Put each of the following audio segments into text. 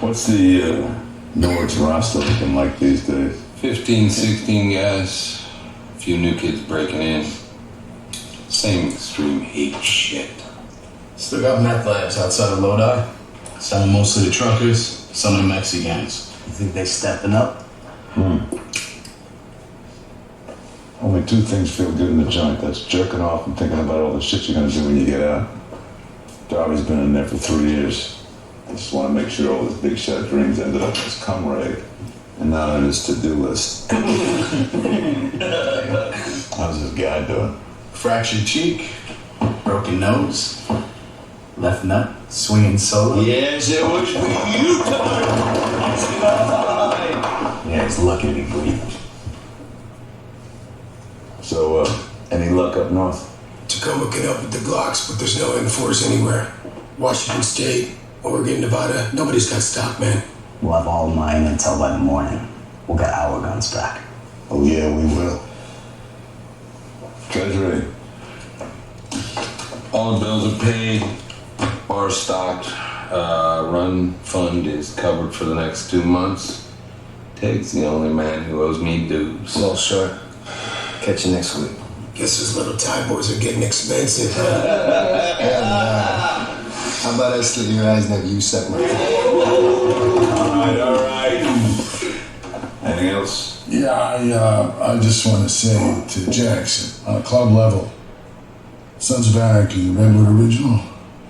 What's the Norwich roster looking like these days? 15, 16 guys. A few new kids breaking in. Same extreme hate shit. Still got meth labs outside of Lodi. Some mostly the truckers, some the Mexicans. You think they stepping up? Only two things feel good in the joint. That's jerking off and thinking about all the shit you're gonna do when you get out. Darby's been in there for 3 years. I just want to make sure all his big shot dreams ended up in his cum rag and not on his to-do list. How's this guy doing? Fractured cheek, broken nose, left nut, swinging solo. Yes, it was you, Yeah, he's lucky to be breathing. So, any luck up north? Tacoma can help with the Glocks, but there's no N4s anywhere. Washington State, Oregon, Nevada, nobody's got stock, man. We'll have all my intel by the morning. We'll get our guns back. Oh yeah, we will. Treasury. All the bills are paid. Bar stocked. Run fund is covered for the next 2 months. Tig's the only man who owes me dues. Well, sure. Catch you next week. Guess those little Thai boys are getting expensive. How about I slit your eyes and have you suck my dick? All right. Anything else? Yeah, I just want to say to Jackson, on a club level, Sons of Anarchy, the Redwood Original,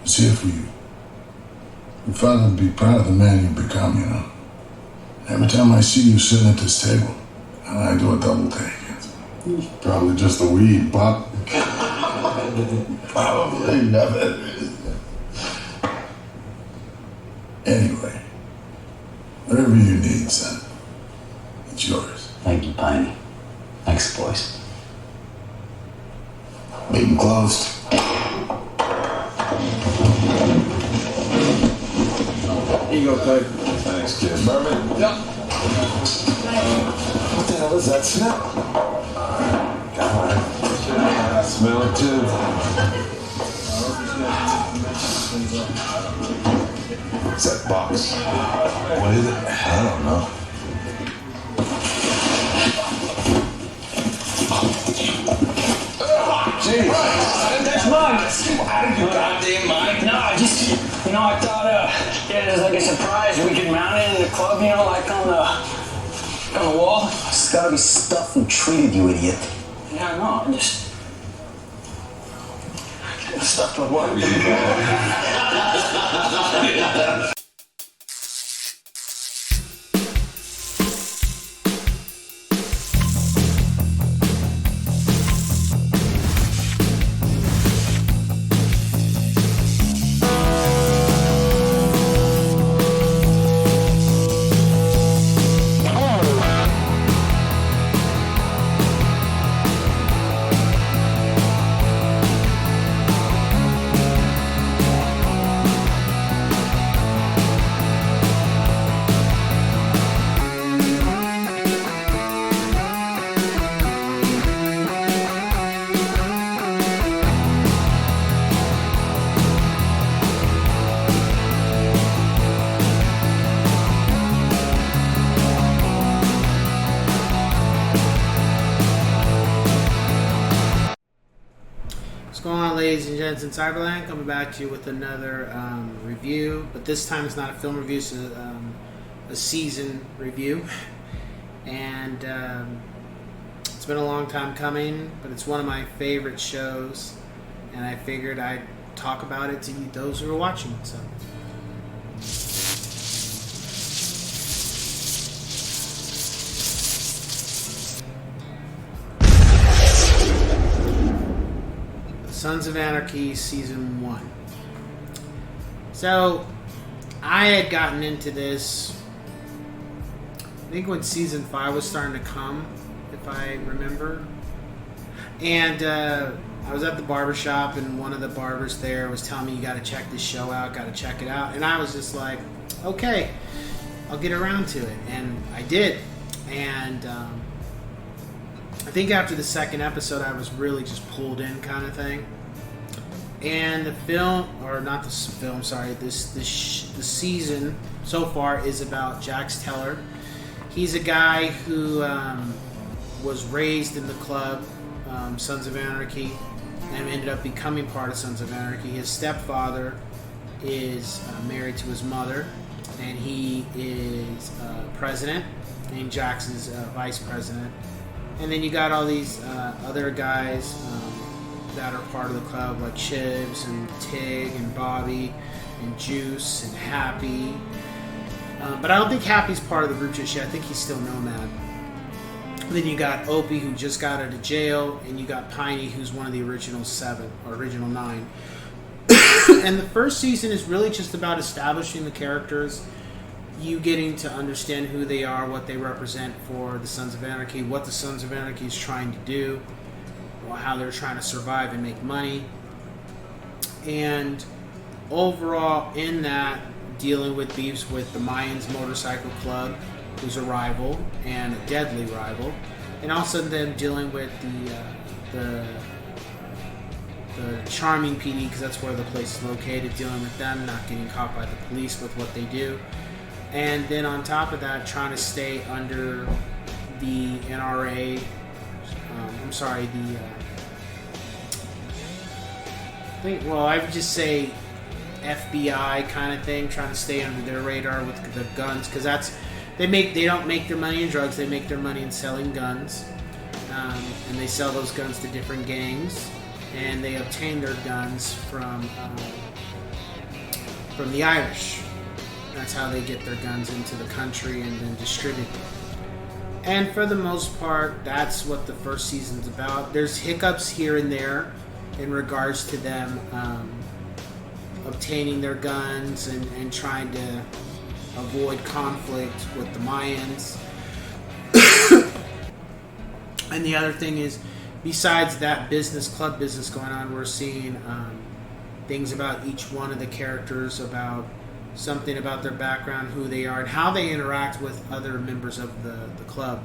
is here for you. Your father would be proud of the man you've become, you know. Every time I see you sitting at this table, I do a double take. It's probably just the weed, Pop. Probably never. Anyway, whatever you need, son, it's yours. Thank you, Piney. Thanks, boys. Meeting closed. Here you go, Peg. Thanks, kid. Bourbon? Yep. What the hell is that smell? God. I smell it too. What's that box? What is it? I don't know. Jeez. That's mine. Out of your goddamn mind. No, I thought, there's like a surprise. We could mount it in the club, like on the wall. It's gotta be stuff who treated you, idiot. Yeah, no, I just stuff with what? What's going on, ladies and gents in Cyberland? Coming back to you with another review, but this time it's not a film review, it's a season review. And it's been a long time coming, but it's one of my favorite shows, and I figured I'd talk about it to you, those who are watching. So, Sons of Anarchy Season 1. So, I had gotten into this, I think when Season 5 was starting to come, if I remember. And I was at the barbershop, and one of the barbers there was telling me, you gotta check this show out, gotta check it out. And I was just like, okay, I'll get around to it. And I did. And I think after the second episode, I was really just pulled in, kind of thing. And the film, or not the film, sorry, the season so far is about Jax Teller. He's a guy who was raised in the club, Sons of Anarchy, and ended up becoming part of Sons of Anarchy. His stepfather is married to his mother, and he is president, and Jax is vice president. And then you got all these other guys that are part of the club, like Chibs and Tig and Bobby and Juice and Happy. But I don't think Happy's part of the group just yet. I think he's still Nomad. Then you got Opie, who just got out of jail, and you got Piney, who's one of the original 7 or original 9. And the first season is really just about establishing the characters, you getting to understand who they are, what they represent for the Sons of Anarchy, what the Sons of Anarchy is trying to do, how they're trying to survive and make money. And overall, in that, dealing with beefs with the Mayans Motorcycle Club, who's a rival and a deadly rival, and also them dealing with the Charming PD, because that's where the place is located, dealing with them, not getting caught by the police with what they do. And then on top of that, trying to stay under the NRA, I would just say FBI kind of thing, trying to stay under their radar with the guns, because they don't make their money in drugs, they make their money in selling guns, and they sell those guns to different gangs, and they obtain their guns from the Irish. That's how they get their guns into the country and then distribute them. And for the most part, that's what the first season's about. There's hiccups here and there in regards to them obtaining their guns and trying to avoid conflict with the Mayans. And the other thing is, besides that club business going on, we're seeing things about each one of the characters, about something about their background, who they are, and how they interact with other members of the club.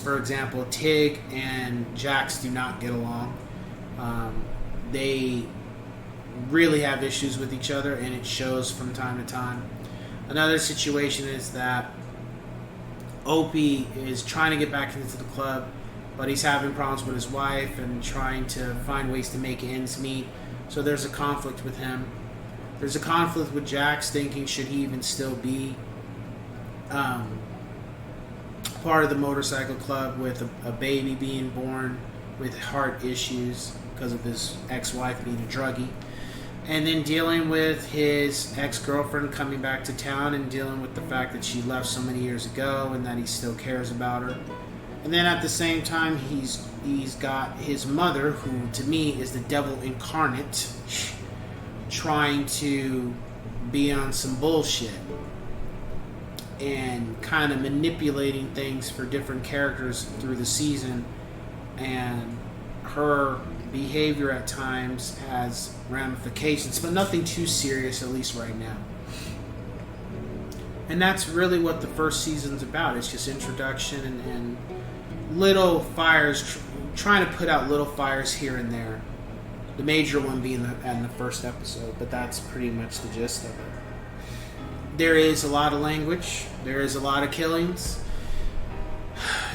For example, Tig and Jax do not get along. They really have issues with each other, and it shows from time to time. Another situation is that Opie is trying to get back into the club, but he's having problems with his wife and trying to find ways to make ends meet. So there's a conflict with him. There's a conflict with Jax, thinking should he even still be part of the motorcycle club, with a baby being born with heart issues because of his ex-wife being a druggie. And then dealing with his ex-girlfriend coming back to town, and dealing with the fact that she left so many years ago and that he still cares about her. And then at the same time, he's got his mother, who to me is the devil incarnate, trying to be on some bullshit and kind of manipulating things for different characters through the season. And her behavior at times has ramifications, but nothing too serious, at least right now. And that's really what the first season's about. It's just introduction and little fires, trying to put out little fires here and there. The major one being in the first episode, but that's pretty much the gist of it. There is a lot of language. There is a lot of killings.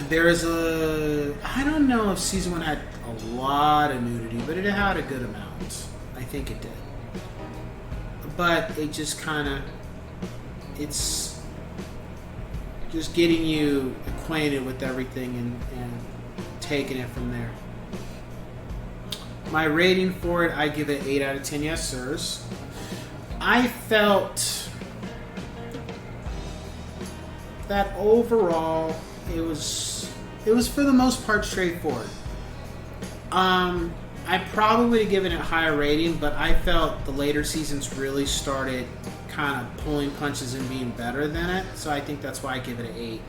There is I don't know if season 1 had a lot of nudity, but it had a good amount. I think it did. But it just it's just getting you acquainted with everything and taking it from there. My rating for it, I give it 8 out of 10 yes sirs. I felt that overall it was for the most part straightforward. I probably would have given it a higher rating, but I felt the later seasons really started kind of pulling punches and being better than it, so I think that's why I give it an 8.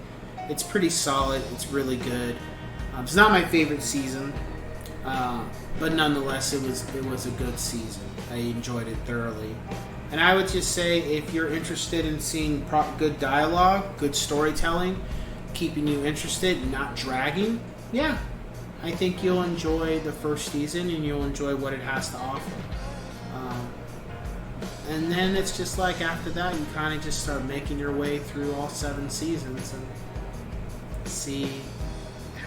It's pretty solid. It's really good. It's not my favorite season, but nonetheless, it was a good season. I enjoyed it thoroughly. And I would just say, if you're interested in seeing good dialogue, good storytelling, keeping you interested, not dragging, yeah, I think you'll enjoy the first season and you'll enjoy what it has to offer. And then it's just like after that, you kind of just start making your way through all 7 seasons and see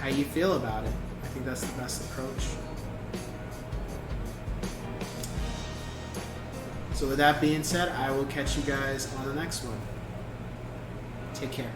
how you feel about it. I think that's the best approach. So with that being said, I will catch you guys on the next one. Take care.